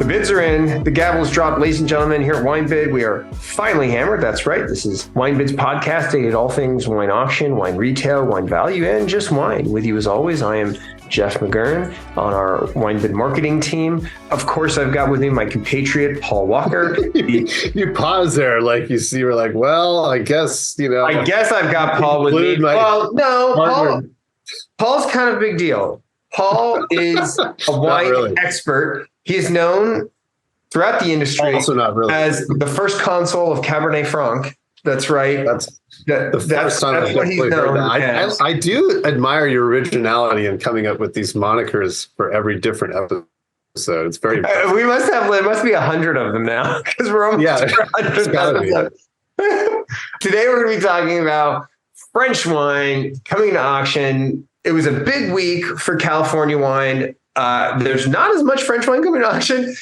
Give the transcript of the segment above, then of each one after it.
The bids are in. The gavel's dropped, ladies and gentlemen. Here at WineBid, we are finally hammered. That's right. This is WineBid's podcast, dated all things wine auction, wine retail, wine value, and just wine. With you as always, I am Jeff McGurn on our WineBid marketing team. Of course, I've got with me my compatriot, Paul Walker. You pause there, like you see, you're like, well, I guess, I guess I've got Paul with me. Well, no, Paul's kind of a big deal. Paul is a wine expert. He is known throughout the industry as the first consul of Cabernet Franc. That's right. That's what he's known as. I do admire your originality in coming up with these monikers for every different episode. It's very we must have, there must be 100 of them now because we're almost 100. Today we're going to be talking about French wine coming to auction. It was a big week for California wine. There's not as much French wine coming to auction,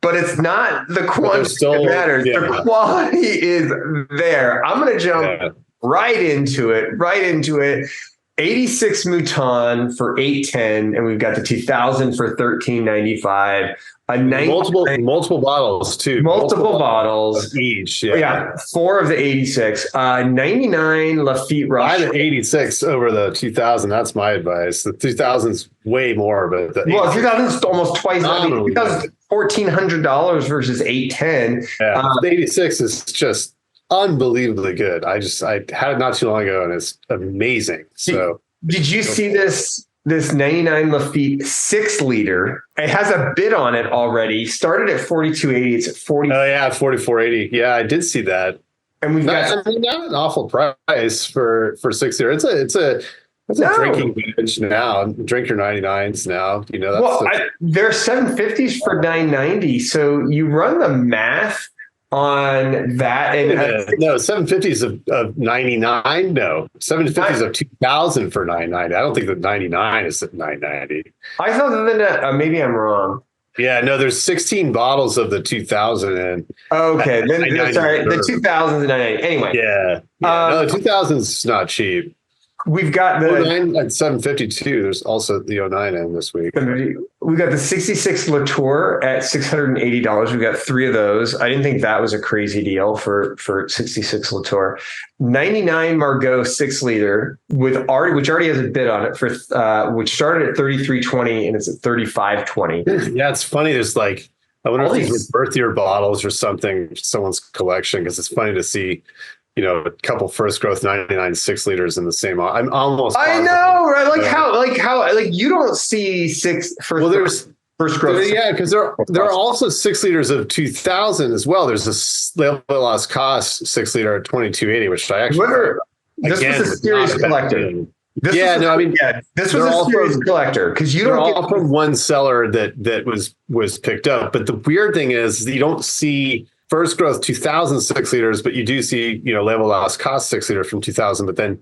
but it's not the quantity that matters. Yeah. The quality is there. I'm going to jump right into it. 86 Mouton for $810, and we've got the 2000 for $1395. Multiple bottles too. Multiple bottles each. Yeah, 4 of the 86. 99 Lafite Roche. Buy the 86 over the 2000. That's my advice. The 2000's way more, but the 2000's almost twice. $1,400 versus $810. Yeah, the 86 is just unbelievably good. I had it not too long ago, and it's amazing. So, did you see this 99 Lafite 6 liter? It has a bid on it already. Started at $42.80. It's at $40. Oh yeah, $44.80. Yeah, I did see that. And we've got not an awful price for 6 liter. It's a drinking vintage now. Drink your 99s now. They're 750s for $990. So you run the math on that, and no, 750s of 99. No, 750s of 2000 for 990. I don't think the 99 is at 990. I thought that maybe I'm wrong. Yeah, no, there's 16 bottles of the 2000 and okay. Then sorry, the 2000s and 990. Anyway, no, the 2000's not cheap. We've got the 09 at 752. There's also the 09 in this week. We've got the 66 Latour at $680. We've got 3 of those. I didn't think that was a crazy deal for 66 Latour. 99 Margaux 6 liter which already has a bid on it for which started at $33.20 and it's at $35.20. Yeah, it's funny. There's I wonder if these were birth year bottles or something, someone's collection, because it's funny to see a couple first growth 99 6 liters in the same. I'm almost. I know, right? How you don't see 6 first growth. Yeah, because there are also 6 liters of 2000 as well. There's a level lost cost 6 liter at $22.80, which I actually. This was a serious collector. This was a serious collector because they're all from one seller that was picked up. But the weird thing is you don't see first growth 2000 6 liters, but you do see, level lost cost 6 liter from 2000. But then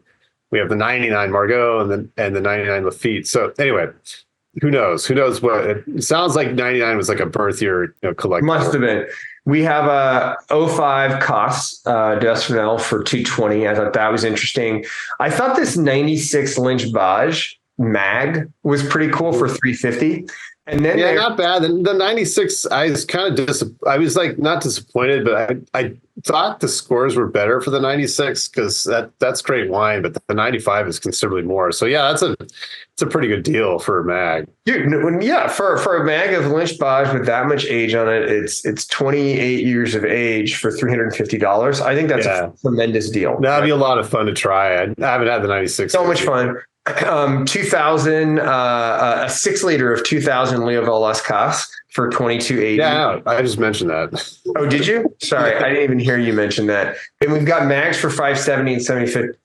we have the 99 Margaux and the 99 Lafite. So anyway, who knows? Who knows what? It sounds like 99 was like a birth year collector. Must have been. We have a 05 Cost Destinel for $220. I thought that was interesting. I thought this 96 Lynch Bage mag was pretty cool for $350. And then not bad. The 96, I was kind of I was not disappointed, but I thought the scores were better for the 96 because that's great wine, but the 95 is considerably more. So yeah, it's a pretty good deal for a mag. Dude, yeah, for a mag of Lynch Bage with that much age on it, it's 28 years of age for $350. I think that's a tremendous deal. That'd be a lot of fun to try. I haven't had the 96. So much fun. 2000, a 6 liter of 2000 Leoville Las Casas for $22.80. Yeah, I just mentioned that. Oh, did you? Sorry, I didn't even hear you mention that. And we've got mags for $570 and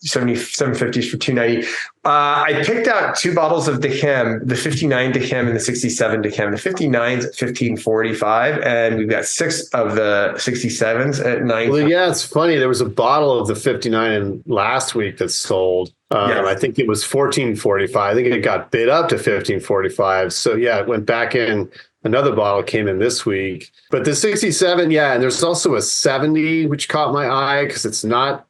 750s for $290. I picked out 2 bottles of Dechem, the 59 Dechem and the 67 Dechem. The 59's at $15.45, and we've got 6 of the 67s at $9. Well, yeah, it's funny. There was a bottle of the 59 in last week that sold. I think it was $14.45. I think it got bid up to $15.45. So yeah, it went back in. Another bottle came in this week. But the 67, and there's also a 70, which caught my eye because it's not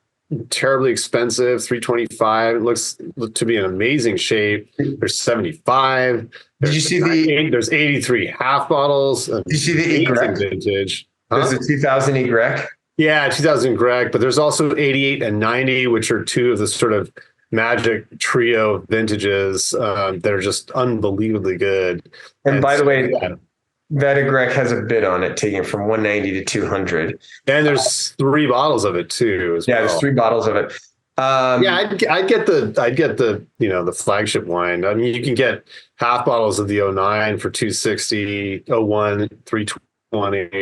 terribly expensive, 325. It looks to be in amazing shape. There's 75. Did you see there's 83 half bottles. Did you see the Egret vintage? There's a 2000 Egret. Yeah, 2000 Greg, but there's also 88 and 90, which are two of the sort of magic trio vintages that are just unbelievably good. And by the way, that Egret has a bid on it, taking it from 190 to 200. And there's 3 bottles of it too. There's 3 bottles of it. I'd get the the flagship wine. I mean, you can get half bottles of the 09 for 260, 01, 320.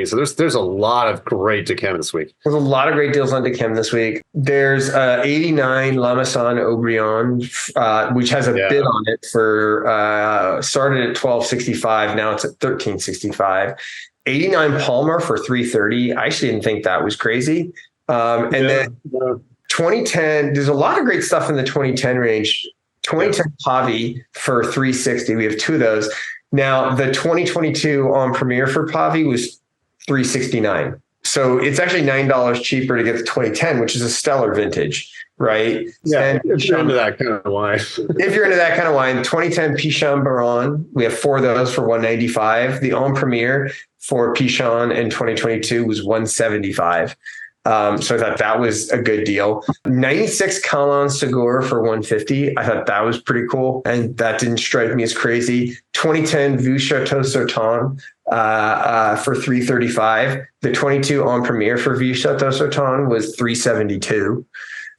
So there's a lot of great Dechem this week. There's a lot of great deals on Dechem this week. There's 89 Lamasan Aubryon, which has a bid on it for started at $12.65. Now it's at $13.65. 89 Palmer for $3.30. I actually didn't think that was crazy. Then 2010. There's a lot of great stuff in the 2010 range. 2010 Pavi for $3.60. We have 2 of those. Now, the 2022 on Premier for Pavi was $3.69. So it's actually $9 cheaper to get the 2010, which is a stellar vintage, right? Yeah, and if you're into that kind of wine. If you're into that kind of wine, 2010 Pichon Baron, we have 4 of those for $195. The on Premier for Pichon in 2022 was $175. So I thought that was a good deal. 96 Calon Segur for $150. I thought that was pretty cool. And that didn't strike me as crazy. 2010 Vue Chateau Sauton for $335. The 22 on Premier for Vue Chateau Sauton was $372.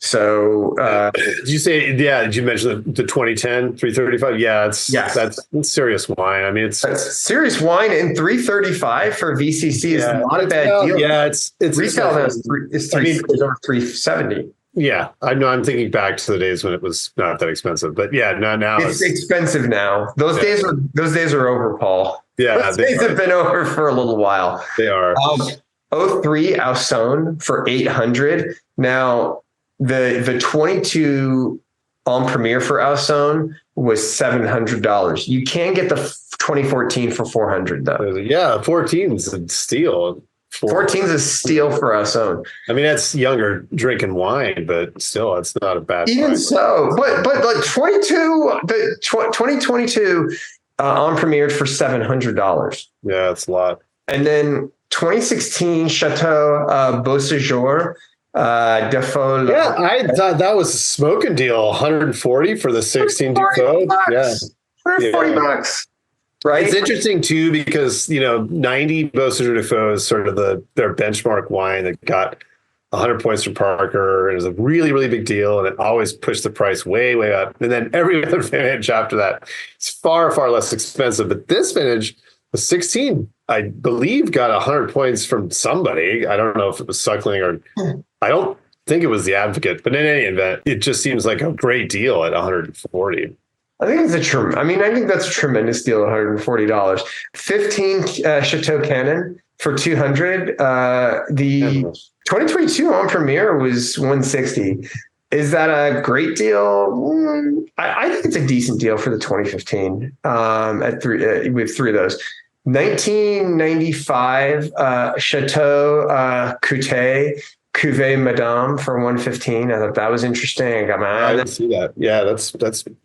So did you mention the 2010 335? Yeah, that's serious wine. I mean, that's serious wine, and 335 for VCC is not a bad deal. Yeah, it's retail is over 370. Yeah, I know. I'm thinking back to the days when it was not that expensive, but yeah, now it's expensive now. Those days are over, Paul. Yeah, those days have been over for a little while. They are. 03 Ausone for $800. Now, the 22 on Premier for Ausone was $700. You can get the 2014 for $400 though. Yeah, 14 is a steal. 14 is a steal for Ausone. I mean, that's younger drinking wine, but still, it's not a bad. Even wine. So, but like 2022 on Premier for $700. Yeah, that's a lot. And then 2016 Chateau Beauséjour. Default. Yeah, I thought that was a smoking deal. 140 for the 16 Default. Yeah, $140. Right. It's interesting too because 90 Beauséjour Default is sort of their benchmark wine that got 100 points from Parker. It was a really, really big deal, and it always pushed the price way, way up. And then every other vintage after that, it's far, far less expensive. But this vintage, the 16, I believe, got 100 points from somebody. I don't know if it was Suckling or I don't think it was the Advocate. But in any event, it just seems like a great deal at 140. I think that's a tremendous deal at $140. 15 Chateau Canon for $200. The 2022 on Premier was $160. Is that a great deal? I think it's a decent deal for the 2015 at with 3 of those. 1995 Chateau Coutet Cuvée Madame for $115. I thought that was interesting. I got my eye. I didn't see that. Yeah, that's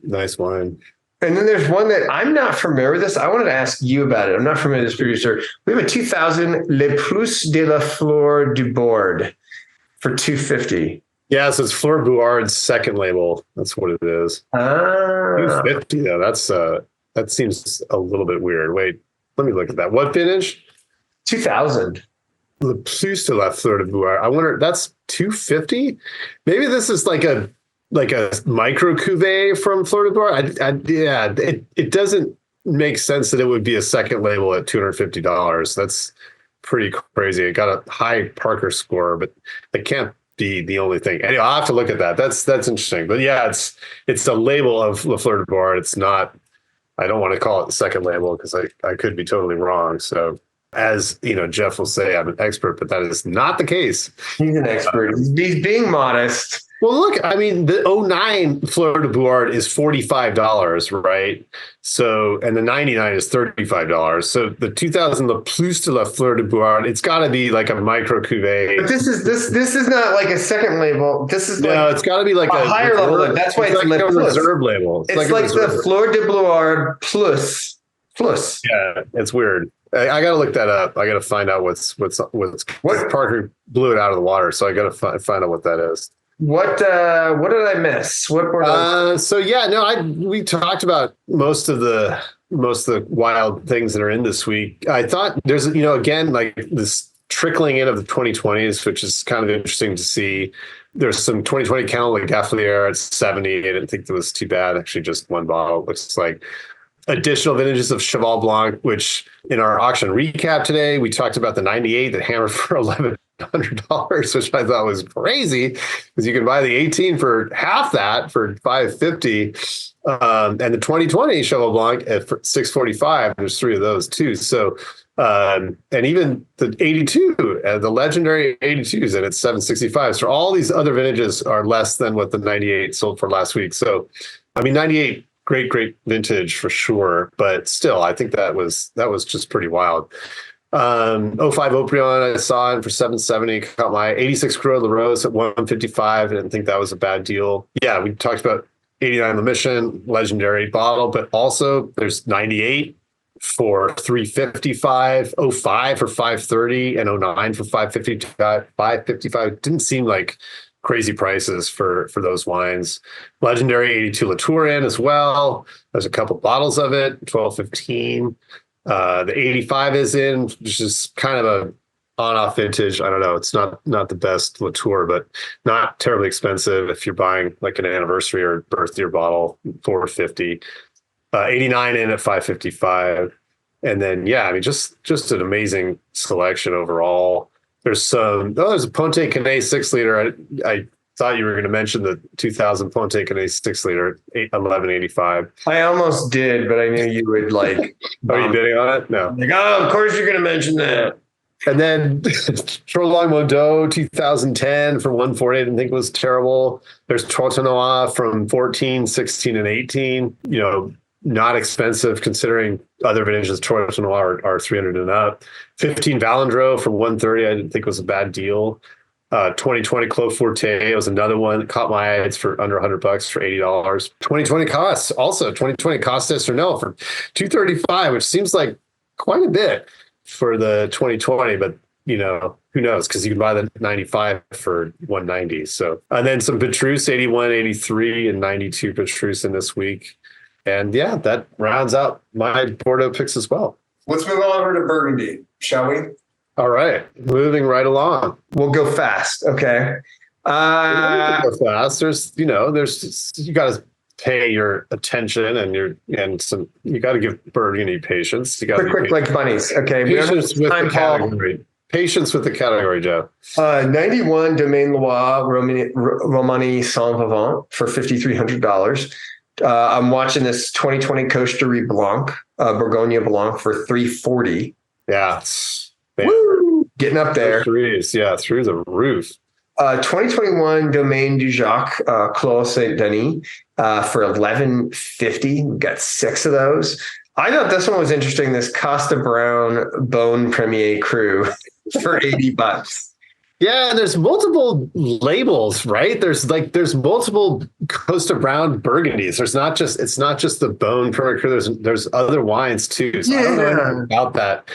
nice wine. And then there's one that I'm not familiar with this. I wanted to ask you about it. I'm not familiar with this producer. We have a 2000 Le Plus de la Fleur du Bord for $250. Yeah, so it's Fleur Bouard's second label. That's what it is. $250 though. That seems a little bit weird. Wait, let me look at that. What vintage? 2000. Le Plus de la Fleur de Bouard. I wonder, that's $250? Maybe this is like a micro cuvee from Fleur de Bouard. It doesn't make sense that it would be a second label at $250. That's pretty crazy. It got a high Parker score, but it can't be the only thing. Anyway, I'll have to look at that. That's interesting. But yeah, it's a label of La Fleur de Bouard. It's not, I don't want to call it the second label because I could be totally wrong. So as Jeff will say, I'm an expert, but that is not the case. He's an expert. He's being modest. Well, look, I mean, the '09 Fleur de Bouard is $45, right? So, and the '99 is $35. So the 2000 Le Plus de la Fleur de Bouard, it's got to be like a micro cuvee. But this is not like a second label. This is no, it's got to be like a higher level. That's why it's like a plus. reserve label. It's like the Fleur de Bouard plus. Yeah, it's weird. I got to look that up. I got to find out what Parker blew it out of the water. So I got to find out what that is. What did I miss? We talked about most of the wild things that are in this week. I thought there's, again, like this trickling in of the 2020s, which is kind of interesting to see. There's some 2020 Calendar Gaffalier at 70. I didn't think that was too bad. Actually, just one bottle. It looks like additional vintages of Cheval Blanc, which in our auction recap today, we talked about the 98 that hammered for $1,100, which I thought was crazy because you can buy the 18 for half that for $550. And the 2020 Cheval Blanc at $645. There's 3 of those too. So, and even the 82, the legendary 82s, and it's $765. So all these other vintages are less than what the 98 sold for last week. So, I mean, 98, great vintage for sure. But still, I think that was just pretty wild. '05 Oprion, I saw it for $770. Caught my 86 Croix La Rose at $155. I didn't think that was a bad deal. Yeah, we talked about 89 La Mission, legendary bottle, but also there's 98 for $355, '05 for $530, and '09 for $555. Didn't seem like crazy prices for those wines. Legendary 82 Latour as well. There's a couple bottles of it, $12.15. The 85 is in, which is kind of a on-off vintage. I don't know. It's not the best Latour, but not terribly expensive if you're buying like an anniversary or birth year bottle, $450. 89 in at $555. And then, I mean, just an amazing selection overall. There's a Ponte Canet 6 liter. I thought you were going to mention the 2000 Ponte Canet 6 liter, $11.85. I almost did, but I knew you would like. Are you bidding on it? No. Like, of course you're going to mention that. And then Trolong Modot 2010 for $148. I didn't think it was terrible. There's Trotanois from 14, 16, and 18. Not expensive considering other vintages. Trotanois are 300 and up. 15 Valandro from 130. I didn't think was a bad deal. 2020 Clos Forte was another one that caught my eye. It's for under $100 for $80. 2020 Costs also 2020 Costas or no for $235, which seems like quite a bit for the 2020, but who knows? Because you can buy the 95 for $190. So, and then some Petrus 81, 83, and 92 Petrus in this week. And that rounds out my Bordeaux picks as well. Let's move on over to Burgundy, shall we? All right, moving right along. We'll go fast, okay? Go fast. There's you got to pay your attention and you got to give Burgundy patience. You got to quick like bunnies, okay? Patience with the category. Patience with the category, Joe. 91 Domaine Loire Romani Saint Vivant for $5,300. I'm watching this 2020 Costerie Blanc, Bourgogne Blanc for $340. Yeah. Woo! Getting up there. Through the roof. 2021 Domaine du Jacques Clos Saint Denis for $11.50. We got 6 of those. I thought this one was interesting. This Costa Brown Bone Premier Cru for $80. Yeah, and there's multiple labels, right? There's multiple Costa Brown Burgundies. It's not just the Bone Premier Cru. There's other wines too. So I don't know anything about that,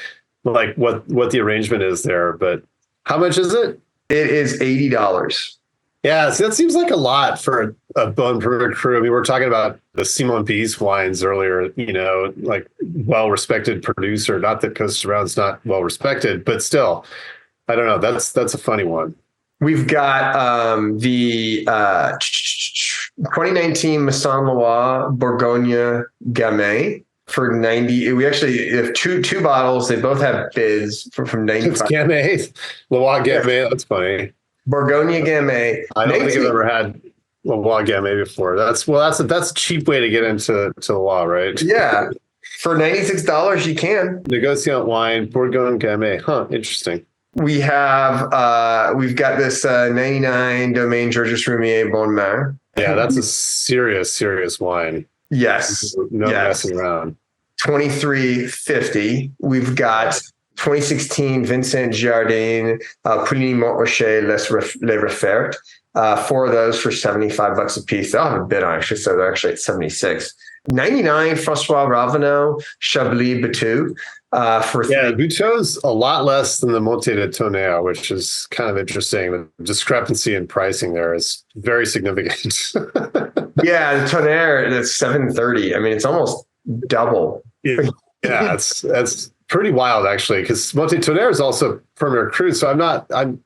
like what the arrangement is there. But how much is it? It is $80. Yeah, so that seems like a lot for a Bone Premier Cru. I mean, we're talking about the Simon Bies wines earlier, like well-respected producer. Not that Costa Brown's not well-respected, but still, I don't know. That's a funny one. We've got the 2019 Masson Loire Bourgogne Gamay for $90. We actually have two bottles. They both have bids from $95. It's Gamay. Loire Gamay. That's funny. Bourgogne Gamay. I don't think I've ever had Loire Gamay before. That's a cheap way to get into Loire, right? Yeah. For $96, you can. Negociant wine, Bourgogne Gamay. Huh, interesting. we've got this 99 Domaine Georges Roumier Bon Mar. Yeah, that's a serious wine. Yes. No messing around. 23.50. We've got 2016 Vincent Jardin, Puligny Montrachet, Les Refertes. 4 of those for $75 a piece. They'll have a bid on actually, so they're actually at 76. 99 François Ravenel, Chablis Bateau. Buteau's a lot less than the Monte de Tonnerre, which is kind of interesting. The discrepancy in pricing there is very significant. Yeah, the Tonnerre, that's 730. I mean, it's almost double. Yeah, that's pretty wild actually, because Monte Tonnerre is also Premier Cru, so I'm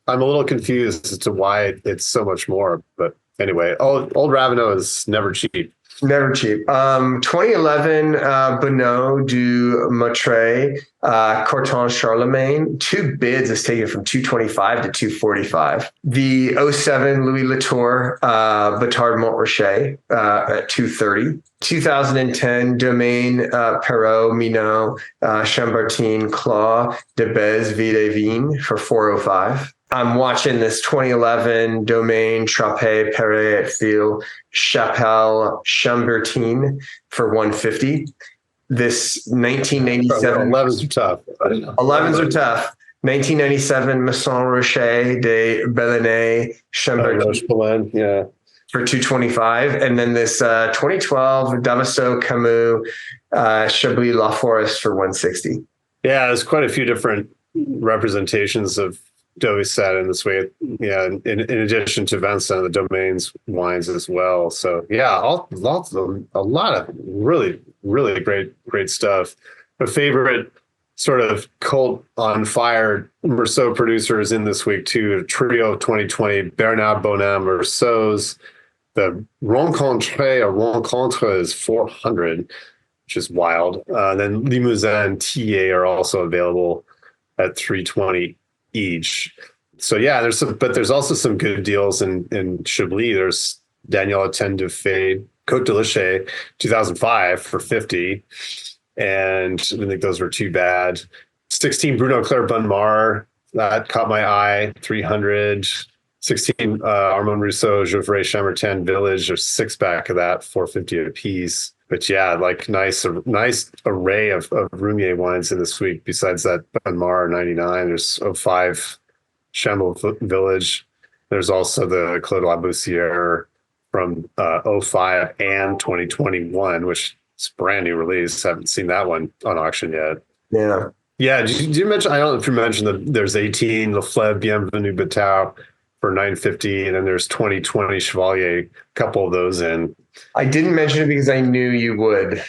a little confused as to why it's so much more. But anyway, old Ravenel is never cheap. Never cheap. 2011 Bonneau du Mottray, Corton Charlemagne. 2 bids is taken from 225 to 245. The 07 Louis Latour, Batard Montrachet at 230. 2010 Domaine Perrault, Minot, Chambertin, Claw, de Bez, Vide Vigne for 405. I'm watching this 2011 Domaine Trappé Perret et Fil Chapelle Chambertin for 150. This 1997 11s are tough. 11s are tough. 1997 Masson Rocher de Bellene Chambertin for 225, and then this 2012 Davaso Camus Chablis La Forest for 160. Yeah, there's quite a few different representations of Douai in this way, in addition to Vincent, the Domains wines as well. So yeah, a lot of really great stuff. My favorite sort of cult on fire Meursault producers in this week too. Trio of 2020, Bernard Bonham Meursaults. The Rencontre is 400, which is wild. Then Limousin and Tillet are also available at 320 each. So yeah, there's also some good deals in Chablis. There's Daniel Etienne de Fay, Côte de Lachey, 2005 for 50. And I didn't think those were too bad. 16 Bruno Claire Bon Mar, that caught my eye, 300. 16 Armand Rousseau, Geoffrey Chambertin Village, there's 6-pack of that, 450 a piece. But yeah, like nice array of Roumier wines in this week. Besides that Bon Mar 99, there's 05 Chambord Village. There's also the Clos de la Bussière from 05 and 2021, which is a brand new release. Haven't seen that one on auction yet. Yeah. Yeah. Did you mention, I don't know if you mentioned that there's 18 Le Fleuve Bienvenue Batau for 950, and then there's 2020 Chevalier, a couple of those in. I didn't mention it because I knew you would.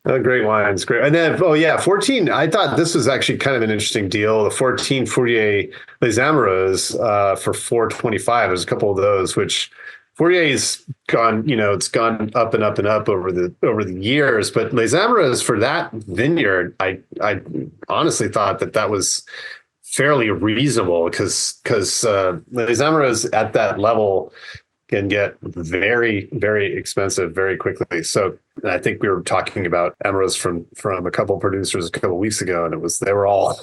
Oh, great wines, great. And then 14. I thought this was actually kind of an interesting deal. The 14 Fourier Les Amoureuses for 425. There's a couple of those, which Fourier's gone, it's gone up and up and up over the years. But Les Amoureuses for that vineyard, I honestly thought that was fairly reasonable because Les Amoureuses at that level can get very, very expensive very quickly. So I think we were talking about Amoureuses from a couple producers a couple of weeks ago, and they were all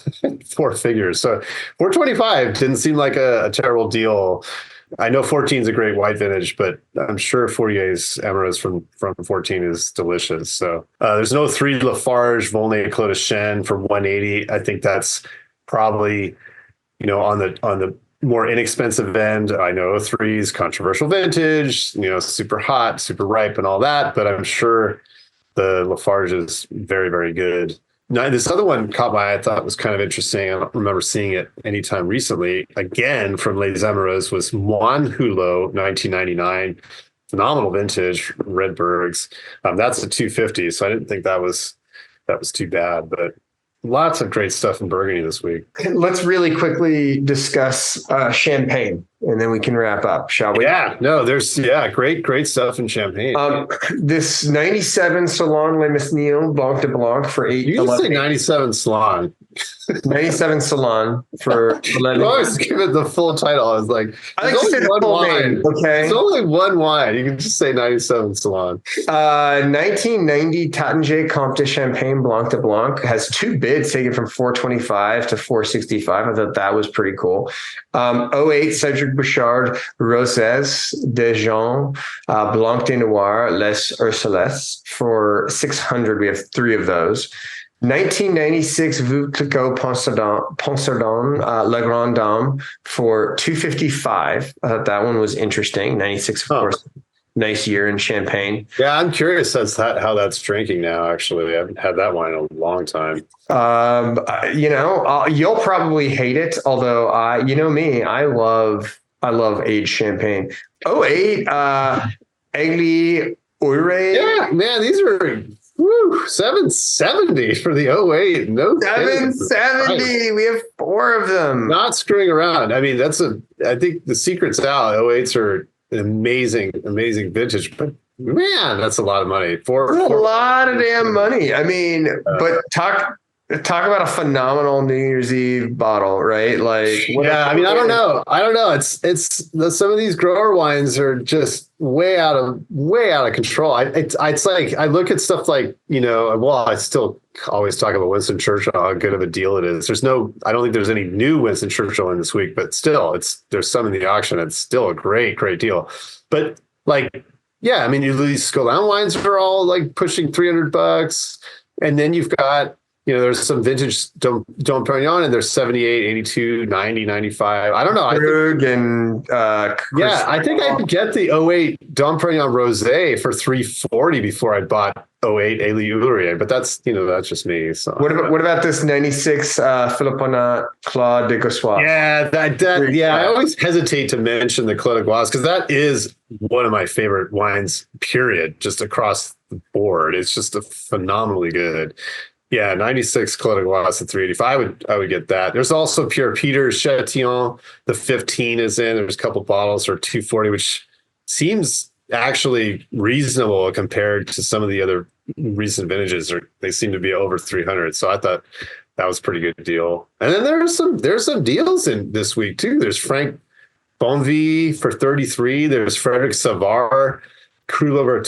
4 figures. So 425 didn't seem like a terrible deal. I know 14 is a great white vintage, but I'm sure Fourier's Amoureuses from 14 is delicious. So there's no 3 Lafarge Volnay Clos de Chêne for 180. I think that's probably, on the more inexpensive end. I know 3's controversial vintage, super hot, super ripe and all that, but I'm sure the Lafarge is very, very good. Now, this other one caught my eye, I thought was kind of interesting. I don't remember seeing it anytime recently. Again, from Les Amoureuses was Moine Hulot, 1999. Phenomenal vintage, Redbergs. That's a 250, so I didn't think that was too bad, but lots of great stuff in Burgundy this week. Let's really quickly discuss Champagne, and then we can wrap up, shall we? Yeah, no, there's great stuff in Champagne. This 97 Salon Les Mesnil Blanc de Blanc for 8. You can say 97 Salon. 97 Salon for I always give it the full title. I was like, I like to say the full name. Okay. It's only one wine. You can just say 97 Salon. 1990 Taittinger Comte de Champagne Blanc de Blanc has 2 bids taken from 425 to 465. I thought that was pretty cool. 08 Cedric Bouchard Rosés de Jean Blanc de Noir Les Ursulés for 600. We have 3 of those. 1996 Veuve Clicquot Ponsardin La Grande Dame for 255. I thought that one was interesting. 96, of course, nice year in Champagne. Yeah, I'm curious as to how that's drinking now. Actually, I haven't had that wine in a long time. You'll probably hate it, although you know me, I love aged champagne. 08 Egli Ure. Yeah, man, these are. Woo, 770 for the 08. No, 770. We have 4 of them. Not screwing around. I mean, I think the secret's out. 08s are an amazing vintage, but man, that's a lot of money. That's a lot of damn money. I mean, but talk about a phenomenal New Year's Eve bottle, right? Like, I mean, I don't know. It's some of these grower wines are just way out of control. It's like I look at stuff like, I still always talk about Winston Churchill, how good of a deal it is. I don't think there's any new Winston Churchill in this week, but still, there's some in the auction. It's still a great deal. But like, yeah, I mean, these Scolin wines are all like pushing $300, and then you've got. There's some vintage Dom Perignon, and there's 78, 82, 90, 95. I don't know. I think I could get the 08 Dom Perignon Rosé for 340 before I bought 08 Elie Urier, but that's just me. So what about this 96 Philipponnat Claude de Gossois? Yeah, I always hesitate to mention the Claude de Gossois because that is one of my favorite wines, period, just across the board. It's just a phenomenally good. Yeah, 96 Claude de Gossois at 385. I would get that. There's also Pierre Peters Chatillon. The 15 is in. There's a couple bottles for 240, which seems actually reasonable compared to some of the other recent vintages. They seem to be over 300. So I thought that was a pretty good deal. And then there's some deals in this week too. There's Frank Bonvie for 33. There's Frederic Savard. Louverture,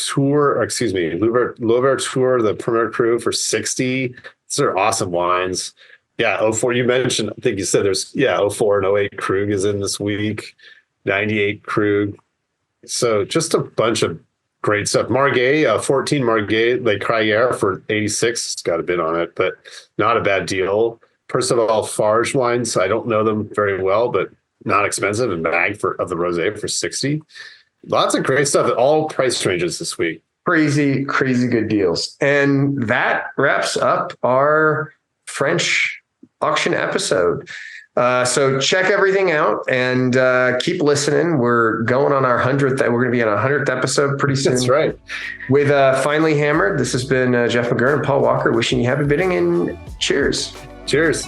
the Premier Cru for 60. These are awesome wines. Yeah, 04, you mentioned, I think you said there's, 04 and 08 Krug is in this week, 98 Krug. So just a bunch of great stuff. Margay, 14 Margay Le Crayère for 86. It's got a bit on it, but not a bad deal. Percival Farge wines, I don't know them very well, but not expensive. And bag of the rosé for 60. Lots of great stuff at all price ranges this week. Crazy good deals. And that wraps up our French auction episode. So check everything out and keep listening. We're going on our 100th. We're going to be on our 100th episode pretty soon. That's right. With Finally Hammered. This has been Jeff McGurn and Paul Walker wishing you happy bidding and cheers. Cheers.